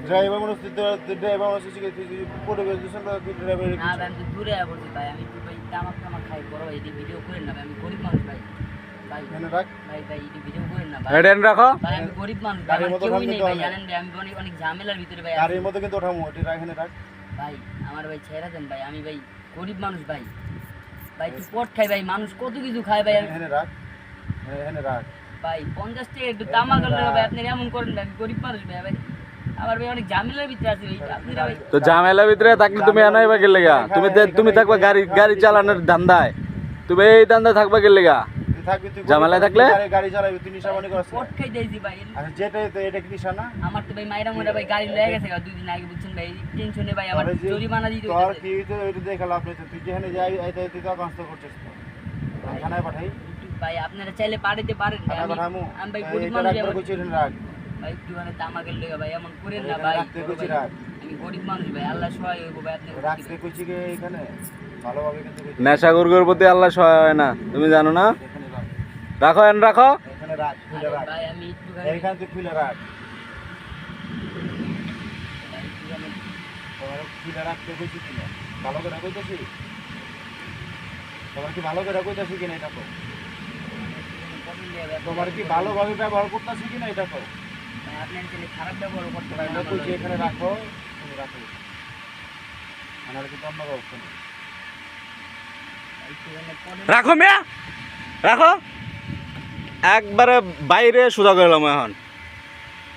Driver মানুষ driver মানুষ পড়ে গেছে ড্রাইভার না ভাই আমি তো দূরে বলছি ভাই আমি তো ভাই তামাক খাই বড় ভাই ভিডিও করেন না ভাই আমি গরিব মানুষ ভাই ভাই ভাই এই ভিডিও করেন না ভাই হেডেন রাখো ভাই আমি গরিব মানুষ ভাই আমার কেউই নেই ভাই জানেন ভাই আমি অনেক ঝামেলার ভিতরে ভাই গাড়ির মধ্যে কিন্তু ওঠামো এটা এখানে রাখ ভাই আমার ভাই ছেড়ে দেন ভাই আমি ভাই গরিব মানুষ ভাই ভাই তুই পট খাই ভাই মানুষ কত কিছু খায় ভাই এখানে রাখ ভাই 50 টাকা একটু তামাক লাগবে ভাই আপনি এমন করেন ভাই আমি গরিব মানুষ ভাই ভাই আমার ভাই অনেক ঝামেলার ভিতরে আছি ভাই আপনি ভাই তো ঝামেলার ভিতরে থাকলে তুমি এনাই বা গেলে গা তুমি থাকবা গাড়ি চালানোর ধান্দায় তুমি এই ধান্দায় থাকবা গেলে গা ঝামেলায় থাকলে গাড়ি চালাবি তুই নিশাবানি করছিস পট খাই দেইছি ভাই আচ্ছা যেটা এটা কি নিশা না আমার তো ভাই মাইরা মোরা ভাই গাড়ি লয়ে গেছে 2 দিন আগে বুঝছেন ভাই টেনশনে ভাই আমার জরিমানা দিতে তোর কি তো এটা দেখা লাভ নেই তুই যেখানে যাই আইতে তুই তো কষ্ট করছিস থানায় পাঠাই ভাই আপনারা চাইলে পাঠাইতে পারেন ভাই আমি ভাই গরিব মানুষ ভাই একটু মানে তামাকের লেগে ভাই এমন করেন না ভাই আমি গরিব মানুষ ভাই আল্লাহ সহায় হইব ভাই আপনি রাখতে কইছি কে এখানে ভালোভাবে কিন্তু নেশাখোরের প্রতি আল্লাহ সহায় হয় না তুমি জানো না রাখো রাখো এখানে রাখ খুলে রাখ ভাই আমি একটু এইখান থেকে খুলে রাখ তোমার খুলে রাখতে কইছি কি না ভালো করে কইতাছি তোমার কি ভালো করে কইতাছি কিনা এটা তো তোমার কি ভালোভাবে ব্যবহার করতেছি কিনা এটা তো আপনি চাইলে খারাপ ব্যবহার করতে পারেন এটা কইছি এখানে রাখো তুমি রাখো আমার কি অন্য ব্যবস্থা নেই রাখো মিয়া রাখো একবারে বাইরে সুদা করলাম এখন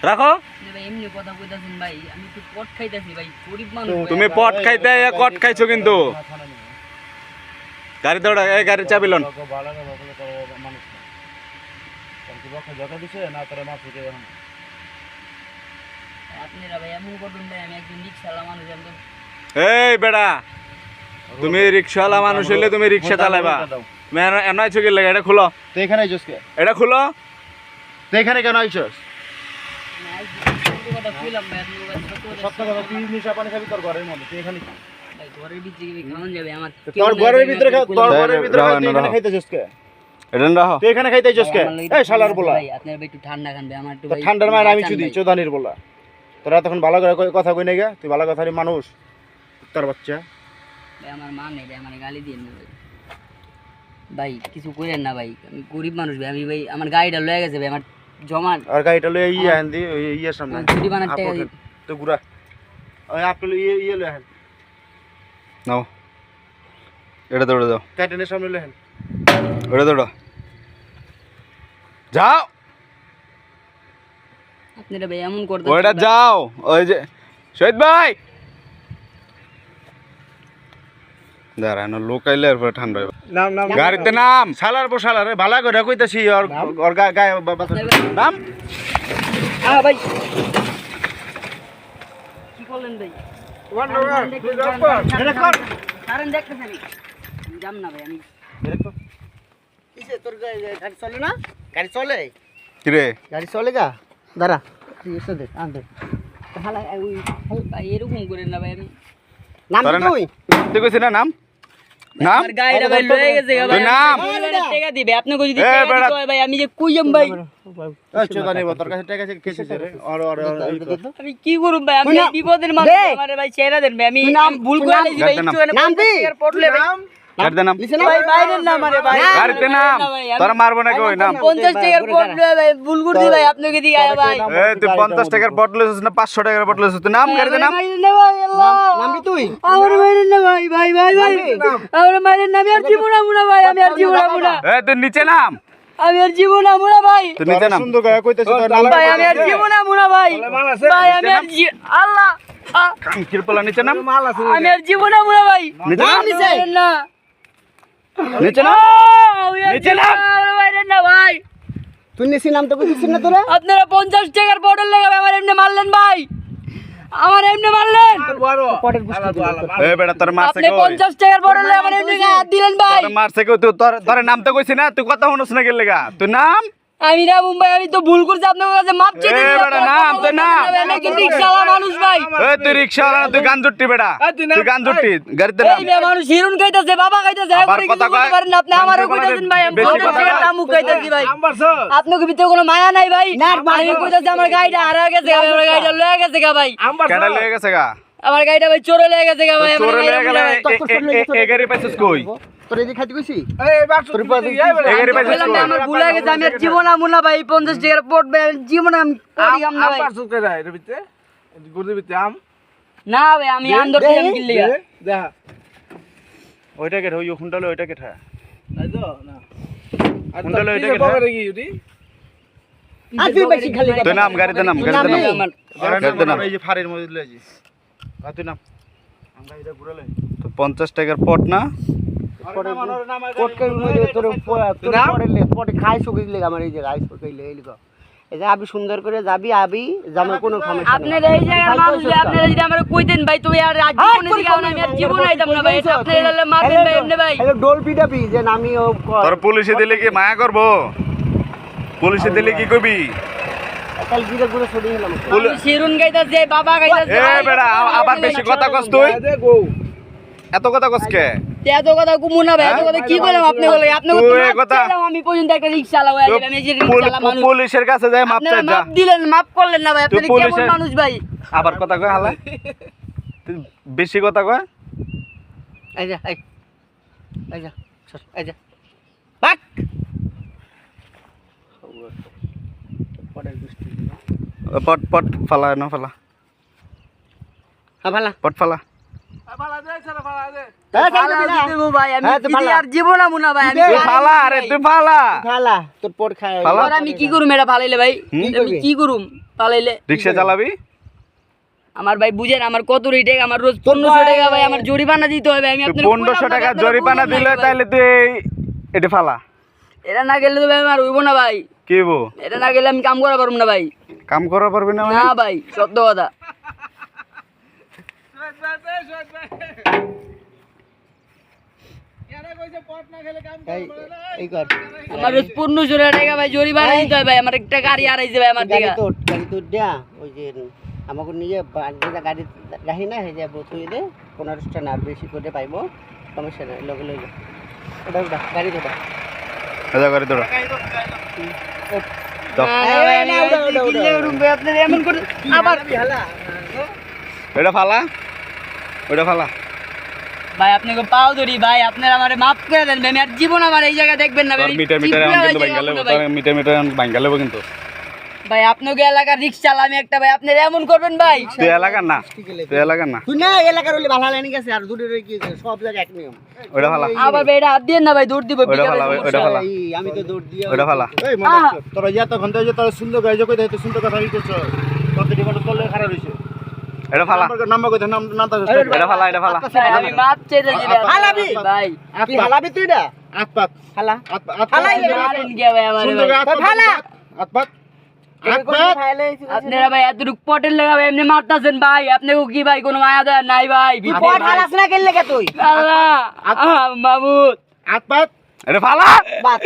রাখো ভাই এমনি কথা কইতাছেন ভাই আমি তো পট খাইতাছি ভাই গরিব মানুষ তুমি পট খাইতে কট খাইছো কিন্তু গাড়ি দৌড়া এই গাড়ির চাবি লন মানুষ যত দিছে না তোর মাছ থেকে এখন আপনারা ভাই এমন করবেন ভাই আমি একজন রিকশাওয়ালা মানুষ আমি তো এই বেড়া তুমি রিকশাওয়ালা মানুষ হইলে তুমি রিকশা চালাবা তুমি এমন আইছো কি লাগে এটা খুলো তো এখানে আইছস কে এটা খুলো তো এখানে কেন আইছস কথা কইলাম ভাই আপনি সত্য কথা তুই নিশা পানি খাবি তোর ঘরের মধ্যে তুই এখানে ভাই ঘরের ভিতরে কি খাওয়ান যাবে আমার তোর ঘরের ভিতরে তুই এখানে খাইতেছস কে এটা রাখো তুই এখানে খাইতেছস কে এই শালার বলা ভাই আপনার ভাই একটু ঠান্ডা খান ভাই আমার একটু ভাই ঠান্ডার মার আমি চুদি চোদানির বলা তোরা তখন ভালো করে কথা কই নাই গা তুই ভালো কথারই মানুষ তোর বাচ্চা ভাই আমার মা নেই ভাই আমার গালি দিয়ে ভাই ভাই কিছু করেন না ভাই আমি গরিব মানুষ ভাই আমি ভাই আমার গাড়িটা লয়ে গেছে ভাই আমার জমা আর গাড়িটা লয়ে ইয়ে আন দি ইয়ের সামনে ছুটি বানার টাকা তো গুড়া ওই আপেল ইয়ে লয়ে আন নাও এটা দৌড়ে দাও ক্যান্টিনের সামনে লয়ে আন ওটা দৌড়ো যাও আপনারা ভাই এমন করতে ওটা যাও ওই যে শহীদ ভাই দাঁড়ানো লোকাইলে এরপর ঠান্ডা নাম গাড়িতে নাম শালার বো শালারে ভালো করে কইতাছি ওর গায়ে নাম ভাই কি করলেন ভাই কারণ দেখতেছেন যাম না ভাই আমি তোর গাড়ি চলে না গাড়ি চলে কিরে গাড়ি চলে গা দাঁড়া এসে দে আনতে ভাই এরকম করেন না ভাই আমি নাম তুই তুই কইছিস না নাম নাম আমার গাড়িটা ভাই লয়ে গেছে ভাই নাম টাকা দিবে আপনাকে যদি টাকা দিতে হয় ভাই আমি যে কইম ভাই চোদানি তোর কাছে টাকা কেসে রে আর আমি কি করব ভাই আমি বিপদের মাঝে আমারে ভাই ছেড়ে দেন ভাই আমি ভুল করে নিয়েছি ভাই একটু নাম দি পড়লে ভাই গাড়িতে নাম ভাই বাইরের নাম আরে ভাই গাড়িতে নাম তোর মারবো না কই নাম 50 টাকার পড়লে ভাই ভুল করছি ভাই আপনাকে দিয়ে আয় ভাই এই তুই 50 টাকার পটল লইছিস না 500 টাকার পটল লইছিস তুই নাম গাড়িতে নাম নাম দি তুই আমার মাইরেন না ভাই ভাই ভাই ভাই আমার মাইরেন না আমি আর জীবনা মুনা ভাই আমি আর জীবনা মুনা এই তুই নিচে নাম আমি আর জীবনা মুনা ভাই তুই নিচে নাম সুন্দর করে কইতাছি তোর ভাই আমি আর জীবনা মুনা ভাই ভাই আমি আর আল্লাহ কিরপলা নিচে নাম আমি আর জীবনা মুনা ভাই নিচে নাম না নিচে নাম নিচে নাম মাইরেন না ভাই তুই নিছি নাম তো কইছিস না তোরা আপনারা 50 টাকার বটল লাগাবে আমার এমনি মারলেন ভাই আমার এমনি মারলেন পটের গুষ্টি এই বেটা তোর মারছে আপনি কই 50 টাকার বটল আমার এমনি গায়ে হাত দিলেন ভাই তোর মারছে কই তুই তোর নাম তো কইছিস না তুই কথা শুনছ না গেল লাগা তুই নাম আমি না মুম্বাই আমি তো ভুল করছি আপনার কাছে মাপ চেয়ে এই বেটা নাম তুই না আমি কি রিকশাওয়ালা মানুষ ভাই এই তুই রিকশাওয়ালা না, তুই গান জুট্টি বেটা তুই গান জুট্টি গাড়িতে নাম এই মেয়ে মানুষ হিরুন খাইতেছে বাবা খাইতেছে আবার আপনি কথা কিছু বলতে কয়। পারেন না আপনি আমারও কইতেছেন ভাই আমি বেশি 50 কথা টাকার কয়। দাম খাইতেছি ভাই আপনাকে ভিতরে কোনো মায়া নাই ভাই আমি কইতাছি আমার গাড়িটা হারা গেছে আমার গাড়িটা লয়ে গেছে গা ভাই কেডা লয়ে গেছে গা আমার গাড়িটা ভাই চোরে লয়ে গেছে গা ভাই আমার চোরে লয়ে গেলে গাড়িটা এ গাড়ি পাইছিস কই তোর এই খাইতে কইছি এ গাড়ি পাইছিস বললাম না, কই আমার ভুল হয়ে গেছে আমি আর জীবন আমু না ভাই 50 টাকার পট ভাই আমি জীবন আমি করি আম না ভাই না ভাই আমি আন্দর থেকে আমি কিনলি ওইটা কেটে ওই হুন্ডালে ওইটা কেটে হুন্ডালে ওইটা কেটে আর তুই বেশি খালি তুই নাম গাড়িতে নাম গাড়িতে নাম গাড়িতে নাম এই যে ফাড়ির মধ্যে লয়ে যাই তুই নাম আমরা এটা ঘুরালে তো 50 টাকার পট না পটকের মধ্যে তোর পড়ে পটে খাইছো কইলে আমার এই যে রাইস কইলে এই লিখো এই যে আবি সুন্দর করে যাবি আবি জামার কোনো সমস্যা আপনি এই জায়গার মানুষ ভাই আপনারা যদি আমার কইতেন ভাই তুমি আর আজ জীবনে দিকে আমি আর জীবন আইতাম না ভাই এটা আপনি এলে মারবেন ভাই এমনি ভাই এই ডোল পিটাবি যে আমি ও তোর পুলিশে দিলে কি মায়া করব পুলিশে দিলে কি কবি কাল গিরে গুলো ছড়ি হলাম আমি শিরুন গাইতাছে বাবা গাইতাছে এ বেটা আবার বেশি কথা কস তুই এত কথা কস কে এত কথা কুমু না ভাই এত কথা কি বললাম আপনি বলে আপনি তুই এই কথা- আমি পর্যন্ত একটা রিকশা লাগাই গেলাম এই যে রিকশা মানুষ পুলিশের কাছে যাই মাপ আপনারা চাই যা মাপ দিলেন মাপ করলেন না ভাই আপনি তুই কেমন পুলিশের- মানুষ ভাই আবার কথা কয় হালা তুই বেশি কথা কয় এই যা এই যা সর এই যা বাক পট পট ফালা না ফালা হ্যাঁ ভালো পট ফালা দেবো ভাই আমি হ্যাঁ, তো কি ভালো। আর জীবন আমু না ভাই আমি তুই ফালা আরে তুই ফালা ভালা তোর পট খায় ভালো। আর আমি কি করুম এটা ফালাইলে ভাই আমি কি করুম ফালাইলে রিকশা চালাবি আমার ভাই বুঝেন আমার কত রেট আমার রোজ 1500 টাকা ভাই আমার জরিমানা দিতে হবে আমি তুই আপনাকে 1500 টাকা জরিমানা দিলে তাইলে তুই এটা ফালা এটা না গেলে তো ভাই আমার হইব না ভাই কি বো এটা না গেলে আমি কাম করা পারবো না ভাই কাম করা পারবি না মানে? না ভাই সত্য কথা এই কর আমার রোজ 1500 টাকা ভাই জরিমানা দিতে হবে ভাই আমার একটা গাড়ি হারাইছে ভাই আমার গাড়ি দিকে তো দেয়া ওই যে আমাকে নিয়ে গাড়ি রাখি না হয়ে যাবো তুই দে 15টা না আর বেশি করে পাইবো সমস্যা নাই লগে লগে ওটা ওটা গাড়ি ওটা এটা করে তোরা না, না ভাই, আমি কিনলে উঠুম ভাই, আপনারা এমন করে আবার এটা ফালা ওটা ফালা ভাই আপনাকে পাও ধরি ভাই আপনারা আমারে মাফ করে দেন ভাই আমি আর জীবন আমার এই জায়গা দেখবেন না ভাই তোর মিটার মিটার এখন কিন্তু ভাঙ্গা লেবো তোর মিটার মিটার ভাঙ্গা লেবো কিন্তু ভাই আপনাকে এলাকার রিকশা আমি একটা ভাই আপনারা এমন করবেন ভাই তুই এলাকার না তুই এলাকার না তুই না এলাকার হলে ভালো লাইন গেছে আর দূরে রয়ে গিয়েছে সব জায়গায় এক নিয়ম ওটা ফালা আবার ভাই এটা হাত দিয়ে না ভাই দৌড় দিব ওটা ফালা ওটা ফালা এই, আমি তো দৌড় দিয়ে ওটা ফালা এই মনে তোরা ইয়া তখন তো যে তোর সুন্দর গাইজ কই দেখতে সুন্দর কথা ই করছ কত ডিমান্ড করলে খারাপ হইছে এটা ফালা নাম্বার কই নাম নাম তা এটা ফালা এটা ফালা ভাই, আমি মাপ চাইতেছি ভাই। হালাবি। ভাই কি হালাবি তুই না আত পাত হালা আত ফালাই লে। মারেন গিয়া ভাই আমারে সুন্দর ভাই। আত পাত ফালা। আত পাত আত পাত আপনারা ভাই এতটুক পটেল লাগা ভাই এমনি মারতাছেন ভাই আপনাকে কি ভাই কোনো মায়া দয়া নাই ভাই তুই পট হালাস না কেন লেগে তুই আল্লাহ মামুদ আত পাত এটা ফালা বাদ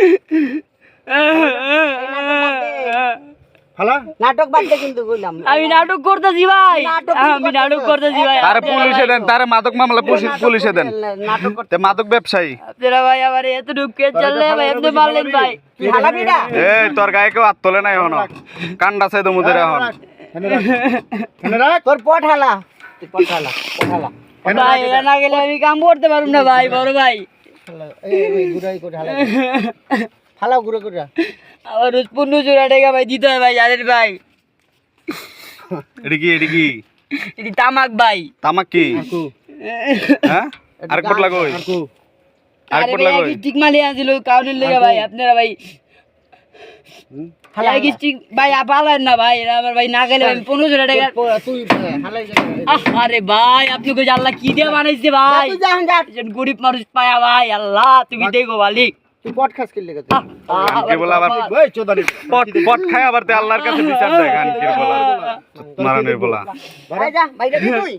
ফালা নাটক বাদ দে কিন্তু কইলাম আমি নাটক করতেছি ভাই আমি নাটক করতেছি ভাই তারে পুলিশে দেন তারে মাদক মামলা পুলিশে দেন নাটক করতে তে মাদক ব্যবসায়ী আপনারা ভাই আমার এতটুক কে চললে ভাই এমনি মারলেন ভাই তুই হালাবি না এই তোর গায়ে কেউ হাত তোলে নাই এখনো কান্ডা চাই তো মুদের এখন এনে রাখ তোর পট হালা তুই পট হালা ভাই এটা না গেলে আমি কাম করতে পারবো না ভাই বড় ভাই এই গুড়াই করে হালা হালা গুড়া করে আমার রোজ 1500 টাকা ভাই দিতে হয় ভাই জানেন ভাই এটা কি এটি তামাক ভাই তামাক কি হ্যাঁ আর কোট লাগোই আর কোট লাগোই ঠিক মালি আনছিল কাউনের লেগে ভাই আপনারা ভাই হালা কি ঠিক ভাই পালেন না ভাই এরা আমার ভাই না গেলে আমি 1500 টাকা তুই হালাই আরে ভাই আপনি কই আল্লাহ কি দিয়ে বানাইছে ভাই তুই যা যা একজন গরিব মানুষ পায়া ভাই আল্লাহ তুমি দেখো মালিক তুই পট খাস কি লেগে তুই কে বলা আবার ওই চোদারি পট খায় আবার তে আল্লাহর কাছে বিচার দেয় গান কি বলা মারানের বলা ভাই যা ভাই যা তুই